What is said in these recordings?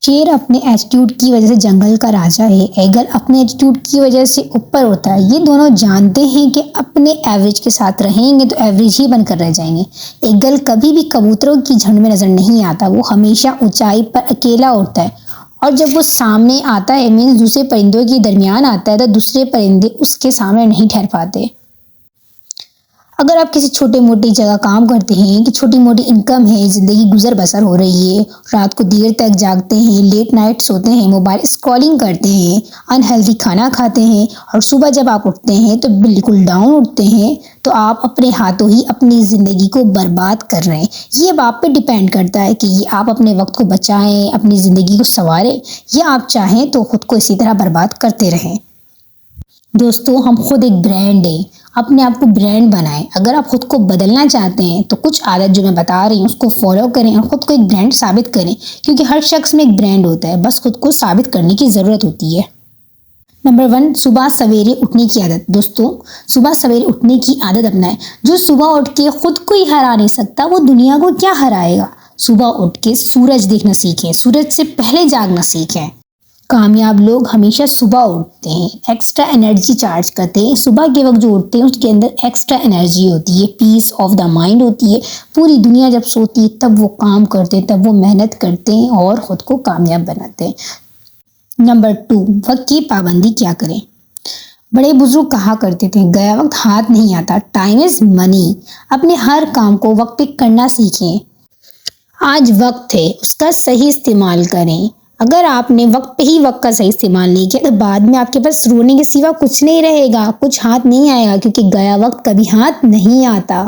شیر اپنے ایٹیٹیوڈ کی وجہ سے جنگل کا راجا ہے، ایگل اپنے ایٹیٹیوڈ کی وجہ سے اوپر ہوتا ہے۔ یہ دونوں جانتے ہیں کہ اپنے ایوریج کے ساتھ رہیں گے تو ایوریج ہی بن کر رہ جائیں گے۔ ایگل کبھی بھی کبوتروں کی جھنڈ میں نظر نہیں آتا، وہ ہمیشہ اونچائی پر اکیلا اڑتا ہے، اور جب وہ سامنے آتا ہے مینس دوسرے پرندوں کے درمیان آتا ہے تو دوسرے پرندے اس کے سامنے نہیں ٹھہر پاتے۔ اگر آپ کسی چھوٹے موٹی جگہ کام کرتے ہیں کہ چھوٹی موٹی انکم ہے، زندگی گزر بسر ہو رہی ہے، رات کو دیر تک جاگتے ہیں، لیٹ نائٹ سوتے ہیں، موبائل اسکرولنگ کرتے ہیں، انہیلتھی کھانا کھاتے ہیں، اور صبح جب آپ اٹھتے ہیں تو بالکل ڈاؤن اٹھتے ہیں، تو آپ اپنے ہاتھوں ہی اپنی زندگی کو برباد کر رہے ہیں۔ یہ اب آپ پہ ڈیپینڈ کرتا ہے کہ یہ آپ اپنے وقت کو بچائیں، اپنی زندگی کو سنواریں، یا آپ چاہیں تو خود کو اسی طرح برباد کرتے رہیں۔ دوستو، ہم خود ایک برانڈ ہیں، اپنے آپ کو برانڈ بنائیں۔ اگر آپ خود کو بدلنا چاہتے ہیں تو کچھ عادت جو میں بتا رہی ہوں اس کو فالو کریں اور خود کو ایک برانڈ ثابت کریں، کیونکہ ہر شخص میں ایک برانڈ ہوتا ہے، بس خود کو ثابت کرنے کی ضرورت ہوتی ہے۔ نمبر 1، صبح سویرے اٹھنے کی عادت۔ دوستو، صبح سویرے اٹھنے کی عادت اپنائیں۔ جو صبح اٹھ کے خود کو ہی ہرا نہیں سکتا وہ دنیا کو کیا ہرائے گا۔ صبح اٹھ کے سورج دیکھنا سیکھیں، سورج سے پہلے جاگنا سیکھیں۔ کامیاب لوگ ہمیشہ صبح اٹھتے ہیں، ایکسٹرا انرجی چارج کرتے ہیں۔ صبح کے وقت جو اٹھتے ہیں اس کے اندر ایکسٹرا انرجی ہوتی ہے، پیس آف دا مائنڈ ہوتی ہے۔ پوری دنیا جب سوتی ہے تب وہ کام کرتے ہیں، تب وہ محنت کرتے ہیں اور خود کو کامیاب بناتے ہیں۔ نمبر 2، وقت کی پابندی کیا کریں۔ بڑے بزرگ کہا کرتے تھے، گیا وقت ہاتھ نہیں آتا، ٹائم از منی۔ اپنے ہر کام کو وقت پہ کرنا سیکھیں۔ آج وقت ہے، اس کا صحیح استعمال کریں۔ اگر آپ نے وقت پہ ہی وقت کا صحیح استعمال نہیں کیا تو بعد میں آپ کے پاس رونے کے سوا کچھ نہیں رہے گا، کچھ ہاتھ نہیں آئے گا، کیونکہ گیا وقت کبھی ہاتھ نہیں آتا۔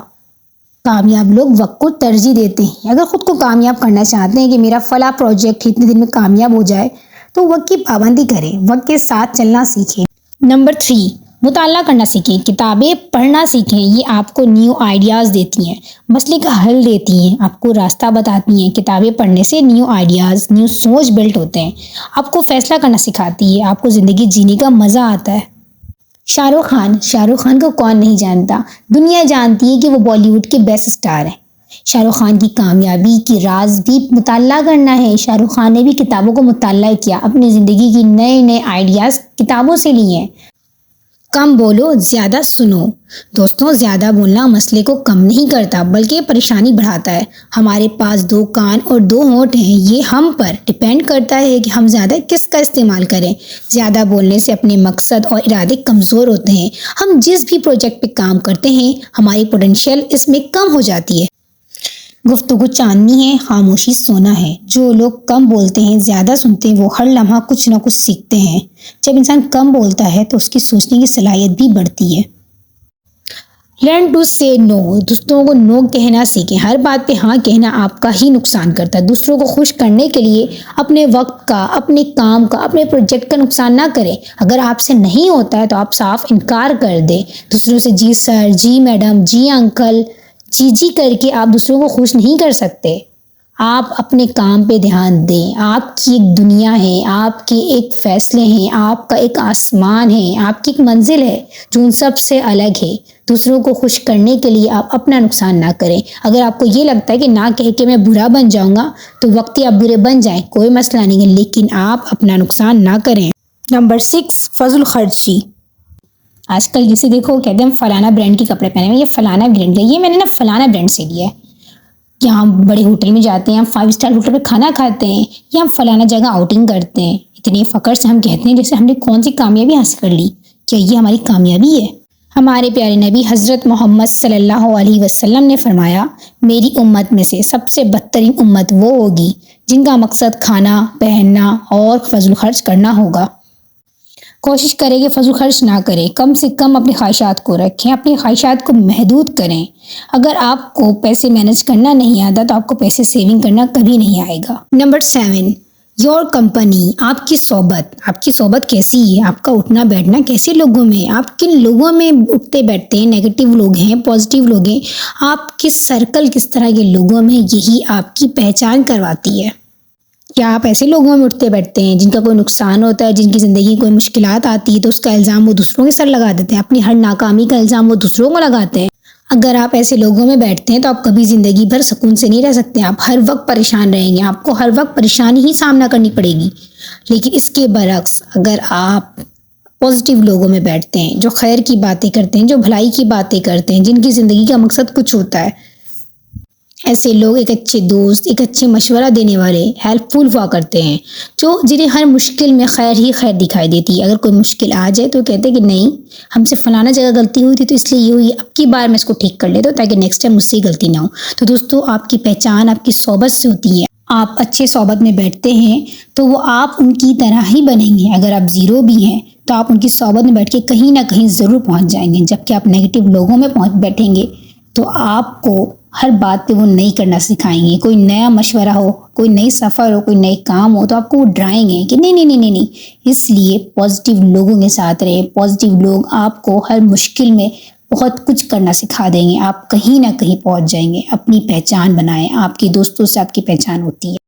کامیاب لوگ وقت کو ترجیح دیتے ہیں۔ اگر خود کو کامیاب کرنا چاہتے ہیں کہ میرا فلاں پروجیکٹ اتنے دن میں کامیاب ہو جائے تو وقت کی پابندی کریں، وقت کے ساتھ چلنا سیکھیں۔ نمبر 3، مطالعہ کرنا سیکھیں، کتابیں پڑھنا سیکھیں۔ یہ آپ کو نیو آئیڈیاز دیتی ہیں، مسئلے کا حل دیتی ہیں، آپ کو راستہ بتاتی ہیں۔ کتابیں پڑھنے سے نیو آئیڈیاز، نیو سوچ بلٹ ہوتے ہیں، آپ کو فیصلہ کرنا سکھاتی ہے، آپ کو زندگی جینے کا مزہ آتا ہے۔ شاہ رخ خان کو کون نہیں جانتا، دنیا جانتی ہے کہ وہ بالی ووڈ کے بیسٹ اسٹار ہیں۔ شاہ رخ خان کی کامیابی کی راز بھی مطالعہ کرنا ہے۔ شاہ رخ خان نے بھی کتابوں کو مطالعہ کیا، اپنی زندگی کی نئے آئیڈیاز کتابوں سے لیے ہیں۔ کم بولو، زیادہ سنو۔ دوستوں، زیادہ بولنا مسئلے کو کم نہیں کرتا بلکہ پریشانی بڑھاتا ہے۔ ہمارے پاس 2 کان اور 2 ہونٹ ہیں، یہ ہم پر ڈیپینڈ کرتا ہے کہ ہم زیادہ کس کا استعمال کریں۔ زیادہ بولنے سے اپنے مقصد اور ارادے کمزور ہوتے ہیں۔ ہم جس بھی پروجیکٹ پہ کام کرتے ہیں ہماری پوٹینشیل اس میں کم ہو جاتی ہے۔ گفتگو چاندنی ہے، خاموشی سونا ہے۔ جو لوگ کم بولتے ہیں، زیادہ سنتے ہیں، وہ ہر لمحہ کچھ نہ کچھ سیکھتے ہیں۔ جب انسان کم بولتا ہے تو اس کی سوچنے کی صلاحیت بھی بڑھتی ہے۔ لرن ٹو سے نو، دوسروں کو نو کہنا سیکھیں۔ ہر بات پہ ہاں کہنا آپ کا ہی نقصان کرتا ہے۔ دوسروں کو خوش کرنے کے لیے اپنے وقت کا، اپنے کام کا، اپنے پروجیکٹ کا نقصان نہ کریں۔ اگر آپ سے نہیں ہوتا ہے تو آپ صاف انکار کر دیں۔ دوسروں سے جی سر، جی میڈم، جی انکل، جی کر کے آپ دوسروں کو خوش نہیں کر سکتے۔ آپ اپنے کام پہ دھیان دیں۔ آپ کی ایک دنیا ہے، آپ کے ایک فیصلے ہیں، آپ کا ایک آسمان ہے، آپ کی ایک منزل ہے جو ان سب سے الگ ہے۔ دوسروں کو خوش کرنے کے لیے آپ اپنا نقصان نہ کریں۔ اگر آپ کو یہ لگتا ہے کہ نہ کہہ کے میں برا بن جاؤں گا تو وقتی آپ برے بن جائیں، کوئی مسئلہ نہیں ہے، لیکن آپ اپنا نقصان نہ کریں۔ نمبر 6، فضول خرچی۔ آج کل جسے دیکھو کہتے ہیں فلانا برانڈ کے کپڑے پہنے ہوئے، یہ فلانا برانڈ کا، یہ میں نے نا فلانا برانڈ سے لیا ہے۔ یا ہم بڑے ہوٹل میں جاتے ہیں، ہم 5 اسٹار ہوٹل پہ کھانا کھاتے ہیں، یا ہم فلانا جگہ آؤٹنگ کرتے ہیں، اتنے فخر سے ہم کہتے ہیں جیسے ہم نے کون سی کامیابی حاصل کر لی۔ کیا یہ ہماری کامیابی ہے؟ ہمارے پیارے نبی حضرت محمد صلی اللہ علیہ وسلم نے فرمایا، میری امت میں سے سب سے بدترین امت وہ ہوگی جن کا مقصد کھانا، پہننا اور فضول خرچ کرنا ہوگا۔ کوشش کریں کہ فضول خرچ نہ کریں، کم سے کم اپنی خواہشات کو رکھیں، اپنی خواہشات کو محدود کریں۔ اگر آپ کو پیسے مینج کرنا نہیں آتا تو آپ کو پیسے سیونگ کرنا کبھی نہیں آئے گا۔ نمبر 7، یور کمپنی، آپ کی صحبت کیسی ہے؟ آپ کا اٹھنا بیٹھنا کیسے لوگوں میں؟ آپ کن لوگوں میں اٹھتے بیٹھتے ہیں؟ نیگیٹو لوگ ہیں، پازیٹیو لوگ ہیں؟ آپ کے سرکل کس طرح کے لوگوں میں، یہی آپ کی پہچان کرواتی ہے۔ کیا آپ ایسے لوگوں میں اٹھتے بیٹھتے ہیں جن کا کوئی نقصان ہوتا ہے، جن کی زندگی کوئی مشکلات آتی ہے تو اس کا الزام وہ دوسروں کے سر لگا دیتے ہیں، اپنی ہر ناکامی کا الزام وہ دوسروں کو لگاتے ہیں؟ اگر آپ ایسے لوگوں میں بیٹھتے ہیں تو آپ کبھی زندگی بھر سکون سے نہیں رہ سکتے، آپ ہر وقت پریشان رہیں گے، آپ کو ہر وقت پریشانی ہی سامنا کرنی پڑے گی۔ لیکن اس کے برعکس اگر آپ پازیٹیو لوگوں میں بیٹھتے ہیں، جو خیر کی باتیں کرتے ہیں، جو بھلائی کی باتیں کرتے ہیں، جن کی زندگی کا مقصد کچھ ہوتا ہے، ایسے لوگ ایک اچھے دوست، ایک اچھے مشورہ دینے والے، ہیلپ فل ہوا کرتے ہیں، جنہیں ہر مشکل میں خیر ہی خیر دکھائی دیتی ہے۔ اگر کوئی مشکل آ جائے تو کہتے ہیں کہ نہیں، ہم سے فلانا جگہ غلطی ہوئی تھی تو اس لیے یہ ہوئی، اب کی بار میں اس کو ٹھیک کر لیتا ہوں تاکہ نیکسٹ ٹائم مجھ سے غلطی نہ ہو۔ تو دوستو، آپ کی پہچان آپ کی صحبت سے ہوتی ہے۔ آپ اچھے صحبت میں بیٹھتے ہیں تو وہ آپ ان کی طرح ہی بنیں گے۔ اگر آپ زیرو بھی ہیں تو آپ ان کی صحبت میں بیٹھ کے کہیں نہ کہیں ضرور پہنچ جائیں گے، جبکہ آپ نیگیٹو لوگوں میں بیٹھیں گے تو آپ کو ہر بات پہ وہ نہیں کرنا سکھائیں گے۔ کوئی نیا مشورہ ہو، کوئی نئی سفر ہو، کوئی نئے کام ہو تو آپ کو وہ ڈرائیں گے کہ نہیں نہیں نہیں نہیں نہیں۔ اس لیے پازیٹیو لوگوں کے ساتھ رہیں۔ پازیٹیو لوگ آپ کو ہر مشکل میں بہت کچھ کرنا سکھا دیں گے، آپ کہیں نہ کہیں پہنچ جائیں گے۔ اپنی پہچان بنائیں، آپ کے دوستوں سے آپ کی پہچان ہوتی ہے۔